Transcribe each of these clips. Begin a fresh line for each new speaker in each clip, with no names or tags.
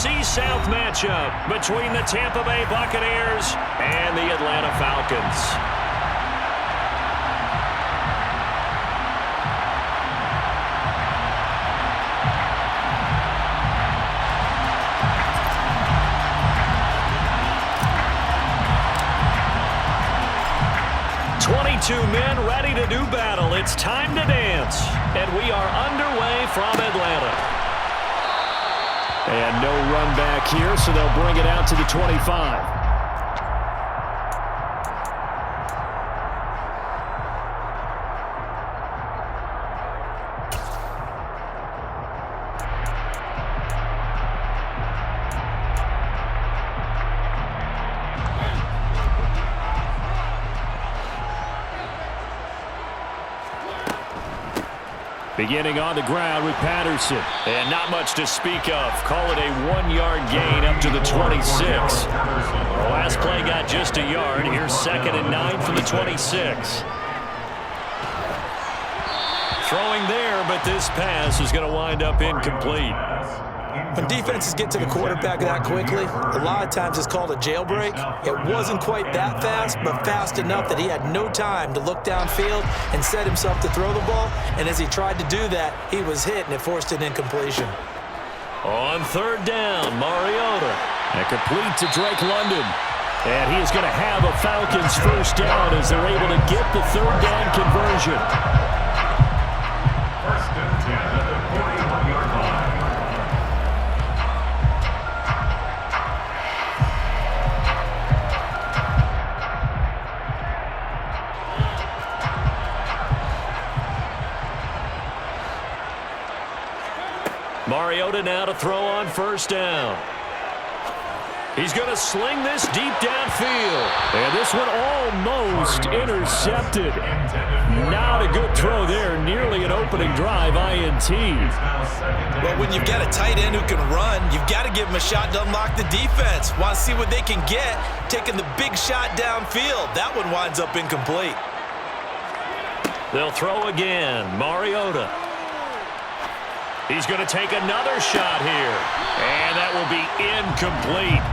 NFC South matchup between the Tampa Bay Buccaneers and the Atlanta Falcons. Two men ready to do battle. It's time to dance. And we are underway from Atlanta. And no run back here, so they'll bring it out to the 25. Beginning on the ground with Patterson. And not much to speak of. Call it a 1-yard gain up to the 26. The last play got just a yard. Here's 2nd and 9 from the 26. Throwing there, but this pass is going to wind up incomplete.
When defenses get to the quarterback that quickly, a lot of times it's called a jailbreak. It wasn't quite that fast, but fast enough that he had no time to look downfield and set himself to throw the ball. And as he tried to do that, he was hit, and it forced an incompletion.
On 3rd down, Mariota. And complete to Drake London. And he is going to have a Falcons first down as they're able to get the 3rd down conversion.
First and 10 at the 41-yard line.
Mariota now to throw on 1st down. He's going to sling this deep downfield. And this one almost intercepted. Not a good throw there. Nearly an opening drive INT.
Well, when you've got a tight end who can run, you've got to give him a shot to unlock the defense. Want to see what they can get, taking the big shot downfield. That one winds up incomplete.
They'll throw again. Mariota. He's going to take another shot here. And that will be incomplete.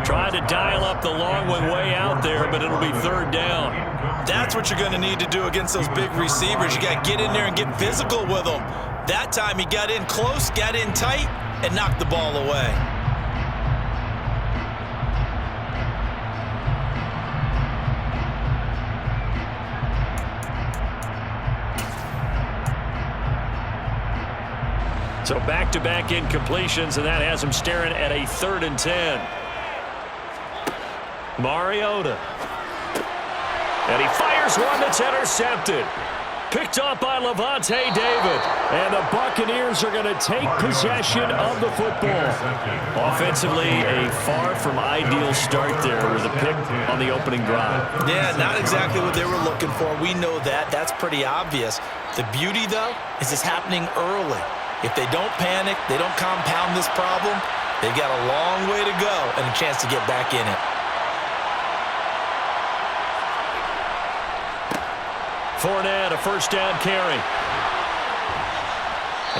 Trying to dial up the long one way out there, but it'll be 3rd down.
That's what you're going to need to do against those big receivers. You got to get in there and get physical with them. That time he got in close, got in tight, and knocked the ball away.
So back-to-back incompletions, and that has him staring at a 3rd and 10. Mariota. And he fires one that's intercepted. Picked off by Levante David. And the Buccaneers are going to take possession of the football. Offensively, a far from ideal start there with a pick on the opening drive.
Yeah, not exactly what they were looking for. We know that. That's pretty obvious. The beauty, though, is it's happening early. If they don't panic, they don't compound this problem, they've got a long way to go and a chance to get back in it.
Fournette, a 1st down carry.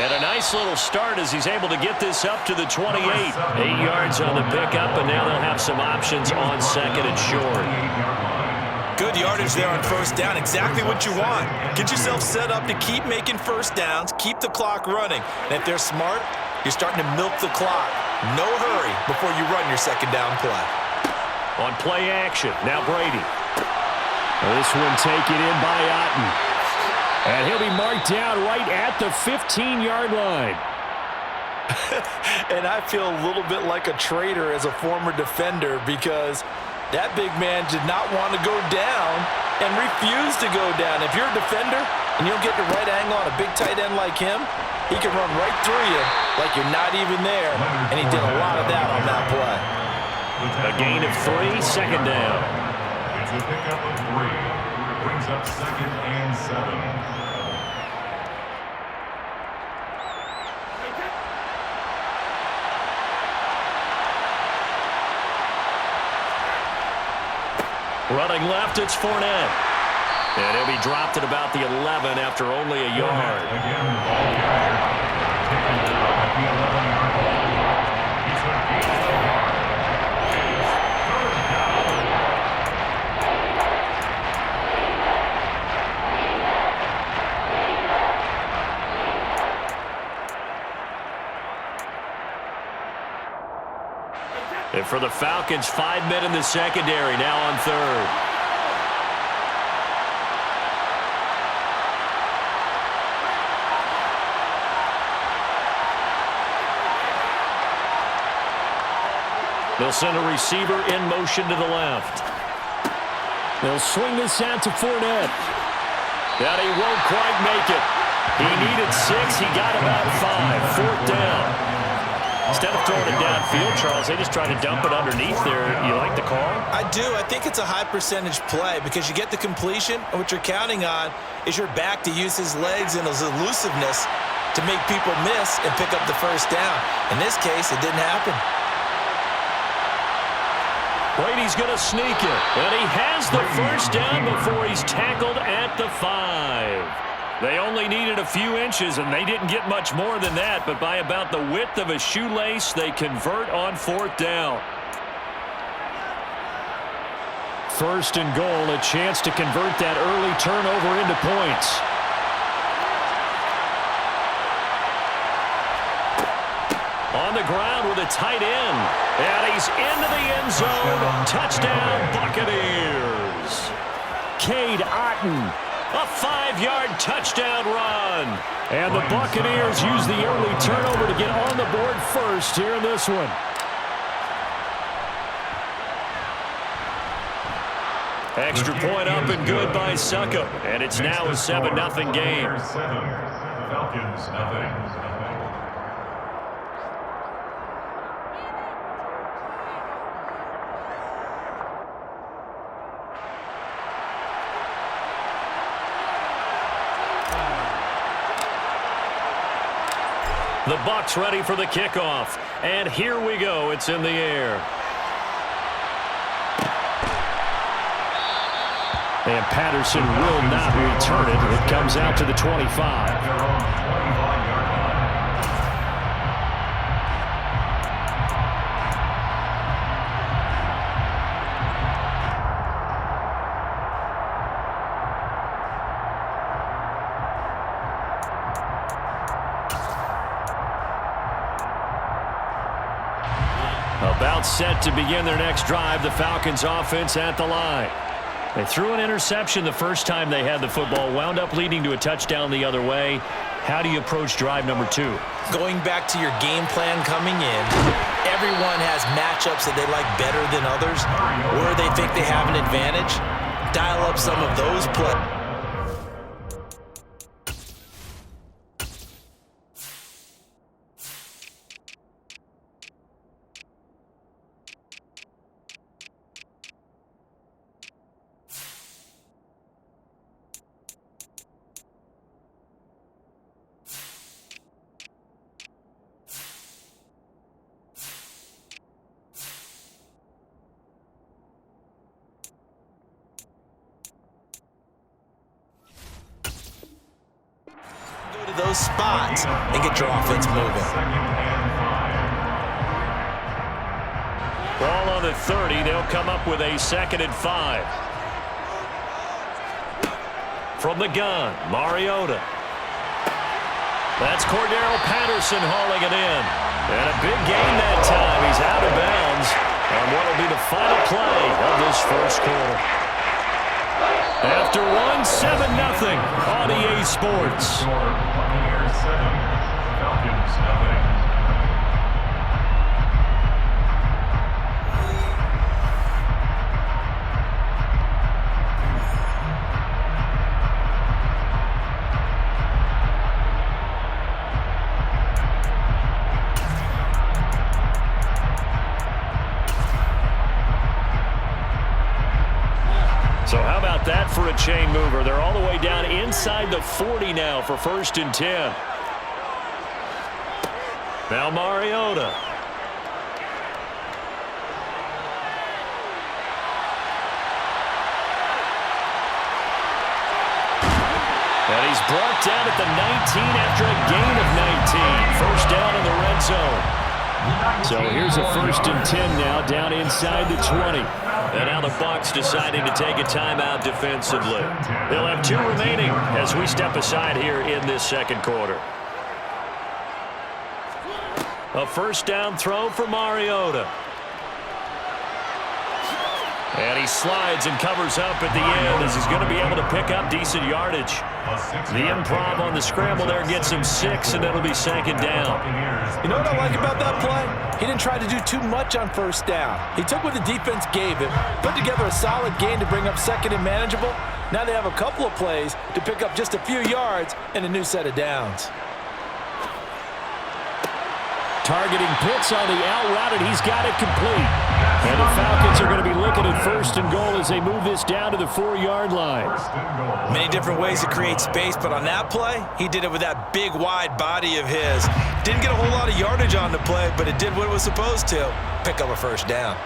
And a nice little start as he's able to get this up to the 28. 8 yards on the pickup, and now they'll have some options on 2nd and short.
Good yardage there on 1st down. Exactly what you want. Get yourself set up to keep making 1st downs, keep the clock running. And if they're smart, you're starting to milk the clock. No hurry before you run your 2nd down play.
On play action, now Brady. This one taken in by Otten. And he'll be marked down right at the 15-yard line.
And I feel a little bit like a traitor as a former defender because that big man did not want to go down and refused to go down. If you're a defender and you'll get the right angle on a big tight end like him, he can run right through you like you're not even there, and he did a lot of that on that play.
A gain of 3, 2nd down.
It's a pickup of 3. Brings up 2nd and 7.
Running left, it's Fournette. And he'll be dropped at about the 11 after only a yard.
Again, the ball carrier. Taken out at the 11-yard line. He's
And for the Falcons, 5 men in the secondary, now on third. They'll send a receiver in motion to the left. They'll swing this out to Fournette. That he won't quite make it. He needed 6. He got about 5. Fourth down. Instead of throwing it downfield, Charles, they just try to dump it underneath there. You like the call?
I do. I think it's a high percentage play because you get the completion, and what you're counting on is your back to use his legs and his elusiveness to make people miss and pick up the first down. In this case, it didn't happen.
Brady's going to sneak it, and he has the first down before he's tackled at the 5. They only needed a few inches, and they didn't get much more than that, but by about the width of a shoelace, they convert on fourth down. First and goal, a chance to convert that early turnover into points. On the ground with a tight end, and he's into the end zone. Touchdown, Buccaneers. Cade Otton. A 5-yard touchdown run. And the Buccaneers use the early turnover to get on the board first here in this one. Extra point up and good by Suckup. And it's now a 7-0 game.
Falcons, nothing.
The Bucs ready for the kickoff. And here we go. It's in the air. And Patterson will not return it. It comes out to the 25. About set to begin their next drive, the Falcons offense at the line. They threw an interception the first time they had the football, wound up leading to a touchdown the other way. How do you approach drive number 2?
Going back to your game plan coming in, everyone has matchups that they like better than others, where they think they have an advantage. Dial up some of those plays. Those spots and get your offense moving.
Ball on the 30. They'll come up with a 2nd and 5. From the gun, Mariota. That's Cordero Patterson hauling it in. And a big gain that time. He's out of bounds on what will be the final play of this first quarter. After 1, 7-0 on EA Sports.
Buccaneers 7, Falcons nothing.
So how about that for a chain mover? They're all the way down inside the 40 now for 1st and 10. Now Mariota. And he's brought down at the 19 after a gain of 19. First down in the red zone. So here's a 1st and 10 now down inside the 20. And now the Bucs deciding to take a timeout defensively. They'll have 2 remaining as we step aside here in this second quarter. A first down throw for Mariota. And he slides and covers up at the end as he's going to be able to pick up decent yardage. The improv on the scramble there gets him 6, and it'll be second down.
You know what I like about that play? He didn't try to do too much on first down. He took what the defense gave him, put together a solid gain to bring up second and manageable. Now they have a couple of plays to pick up just a few yards and a new set of downs.
Targeting Pitts on the out route, and he's got it complete. And the Falcons are going to be looking at first and goal as they move this down to the 4-yard line.
Many different ways to create space, but on that play, he did it with that big, wide body of his. Didn't get a whole lot of yardage on the play, but it did what it was supposed to. Pick up a first down.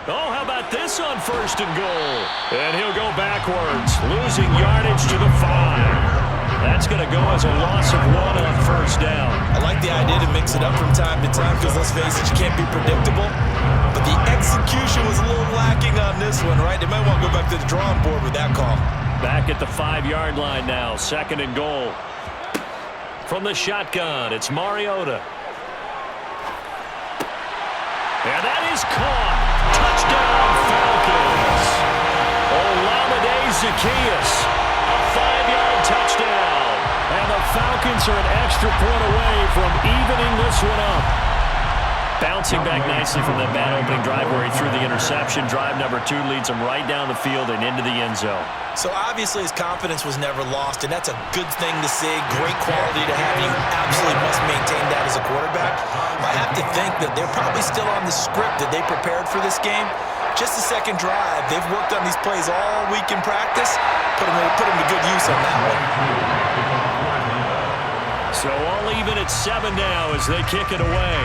Oh, how about this on first and goal? And he'll go backwards, losing yardage to the 5. That's going to go as a loss of 1 on first down.
I like the idea to mix it up from time to time because, let's face it, you can't be predictable. But the execution was a little lacking on this one, right? They might want to go back to the drawing board with that call.
Back at the 5-yard line now, second and goal. From the shotgun, it's Mariota. And that is caught. Touchdown, Falcons. Olamide Zaccheaus, a 5-yard touchdown. And the Falcons are an extra point away from evening this one up. Bouncing back nicely from that bad opening drive where he threw the interception. Drive number 2 leads him right down the field and into the end zone.
So obviously his confidence was never lost, and that's a good thing to see. Great quality to have. You absolutely must maintain that as a quarterback. I have to think that they're probably still on the script that they prepared for this game. Just the second drive. They've worked on these plays all week in practice. Put them to good use on that one.
So all even at 7 now as they kick it away.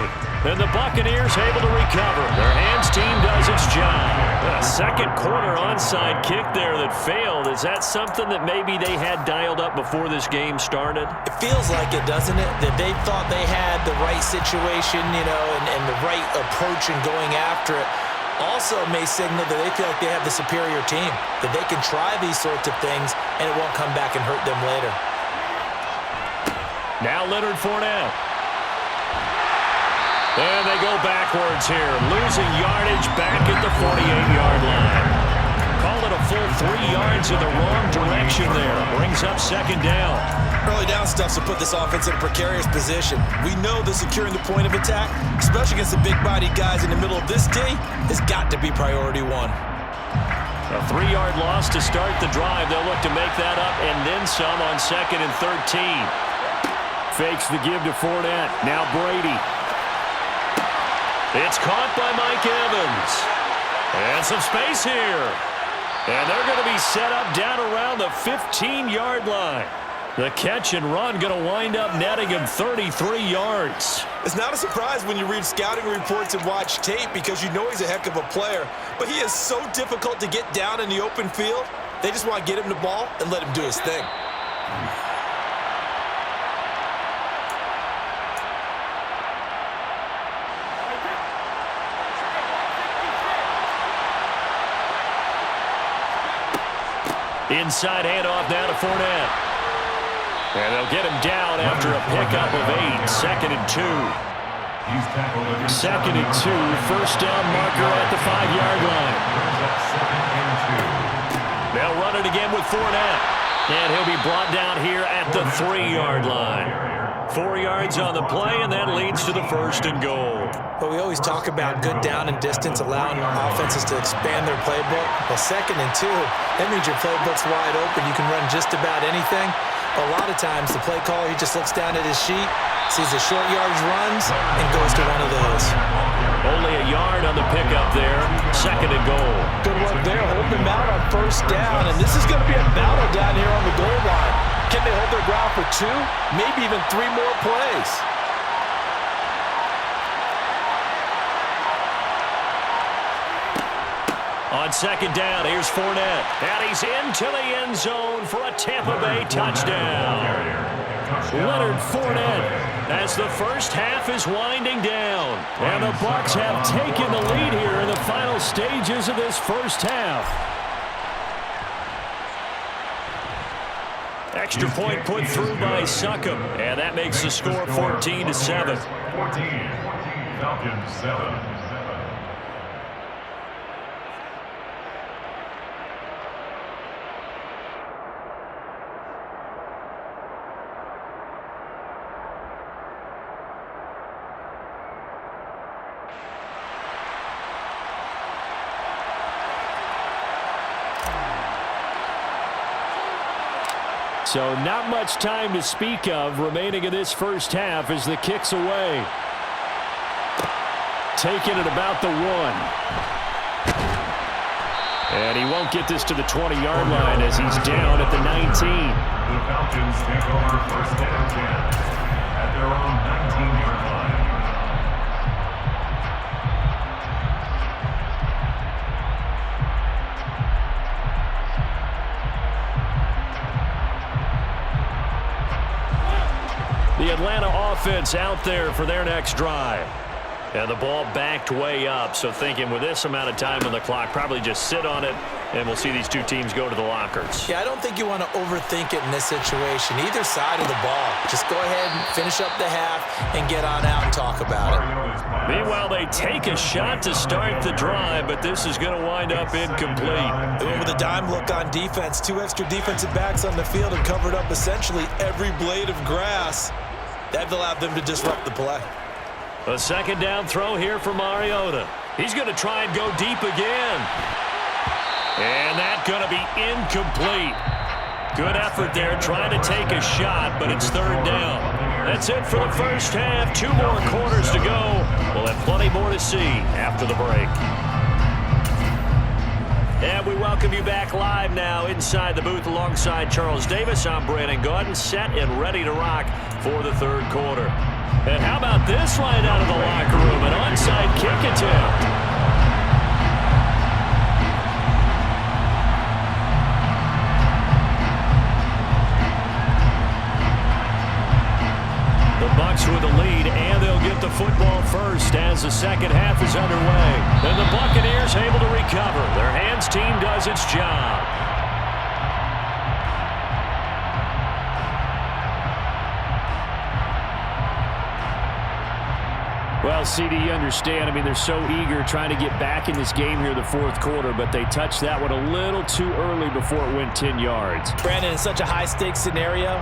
And the Buccaneers able to recover. Their hands team does its job. A second quarter onside kick there that failed. Is that something that maybe they had dialed up before this game started?
It feels like it, doesn't it? That they thought they had the right situation, and the right approach in going after it. Also may signal that they feel like they have the superior team, that they can try these sorts of things and it won't come back and hurt them later.
Now Leonard Fournette. And they go backwards here, losing yardage back at the 48-yard line. Call it a full 3 yards in the wrong direction there. Brings up second down.
Early down stuff to put this offense in a precarious position. We know that securing the point of attack, especially against the big-bodied guys in the middle of this D, has got to be priority 1.
A 3-yard loss to start the drive. They'll look to make that up and then some on second and 13. Fakes the give to Fournette. Now Brady. It's caught by Mike Evans. And some space here. And they're going to be set up down around the 15-yard line. The catch and run going to wind up netting him 33 yards.
It's not a surprise when you read scouting reports and watch tape because you know he's a heck of a player. But he is so difficult to get down in the open field. They just want to get him the ball and let him do his thing.
Inside handoff now to Fournette. And they'll get him down after a pickup of 8. Second and 2. Second and 2. First down marker at the 5-yard line. They'll run it again with Fournette. And he'll be brought down here at the 3-yard line. 4 yards on the play, and that leads to the first and goal.
But we always talk about good down and distance, allowing offenses to expand their playbook. Well, second and 2, that means your playbook's wide open. You can run just about anything. A lot of times, the play caller, he just looks down at his sheet, sees the short yardage runs, and goes to one of those.
Only a yard on the pickup there. Second and goal.
Good work there, holding them out on first down. And this is going to be a battle down here on the goal line. Can they hold their ground for 2, maybe even 3 more plays?
On second down, here's Fournette. And he's into the end zone for a Tampa Bay touchdown. Leonard Fournette as the first half is winding down. And the Bucs have taken the lead here in the final stages of this first half. Extra point put through by Succop. And that makes the score 14-7.
14, Falcons 7.
So not much time to speak of remaining in this first half as the kick's away. Taking it about the 1. And he won't get this to the 20-yard line as he's down at the 19.
The Falcons take over first and 10 at their own 19-yard line.
The Atlanta offense out there for their next drive. And the ball backed way up, so thinking with this amount of time on the clock, probably just sit on it, and we'll see these two teams go to the lockers.
Yeah, I don't think you want to overthink it in this situation. Either side of the ball. Just go ahead and finish up the half and get on out and talk about it.
Meanwhile, they take a shot to start the drive, but this is going to wind up incomplete.
They went with a dime look on defense. 2 extra defensive backs on the field and covered up essentially every blade of grass. That allowed them to disrupt the play.
A second down throw here for Mariota. He's going to try and go deep again. And that's going to be incomplete. Good effort there trying to take a shot, but it's third down. That's it for the first half. 2 more quarters to go. We'll have plenty more to see after the break. And we welcome you back live now inside the booth alongside Charles Davis. I'm Brandon Gaudin, set and ready to rock for the third quarter. And how about this right out of the locker room? An onside kick attempt. The Bucs with the lead, and they'll get the football first as the second half is underway. And the Buccaneers able to recover. Their hands team does its job. Well, CD, you understand. I mean, they're so eager trying to get back in this game here the fourth quarter, but they touched that one a little too early before it went 10 yards.
Brandon, in such a high-stakes scenario,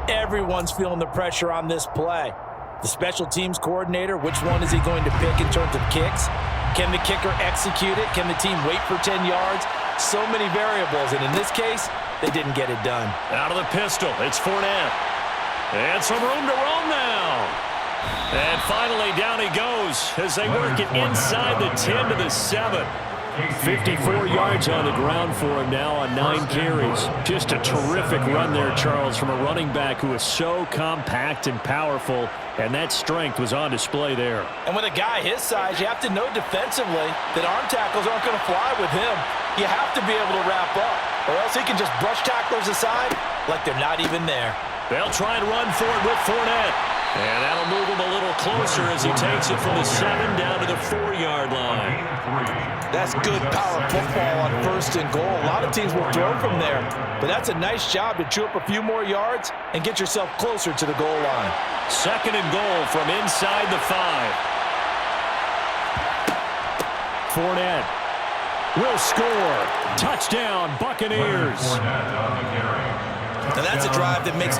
everyone's feeling the pressure on this play. The special teams coordinator, which one is he going to pick in terms of kicks? Can the kicker execute it? Can the team wait for 10 yards? So many variables, and in this case, they didn't get it done.
Out of the pistol, it's Fournette. And some room to roam now. And finally, down he goes as they work it inside the 10 to the 7. 54 yards on the ground for him now on 9 carries. Just a terrific run there, Charles, from a running back who is so compact and powerful, and that strength was on display there.
And with a guy his size, you have to know defensively that arm tackles aren't going to fly with him. You have to be able to wrap up, or else he can just brush tacklers aside like they're not even there.
They'll try and run for it with Fournette. And that'll move him a little closer as he takes it from the 7 down to the 4-yard line.
That's good power football on first and goal. A lot of teams will throw from there, but that's a nice job to chew up a few more yards and get yourself closer to the goal line.
Second and goal from inside the 5. Fournette will score. Touchdown, Buccaneers.
Now that's a drive that makes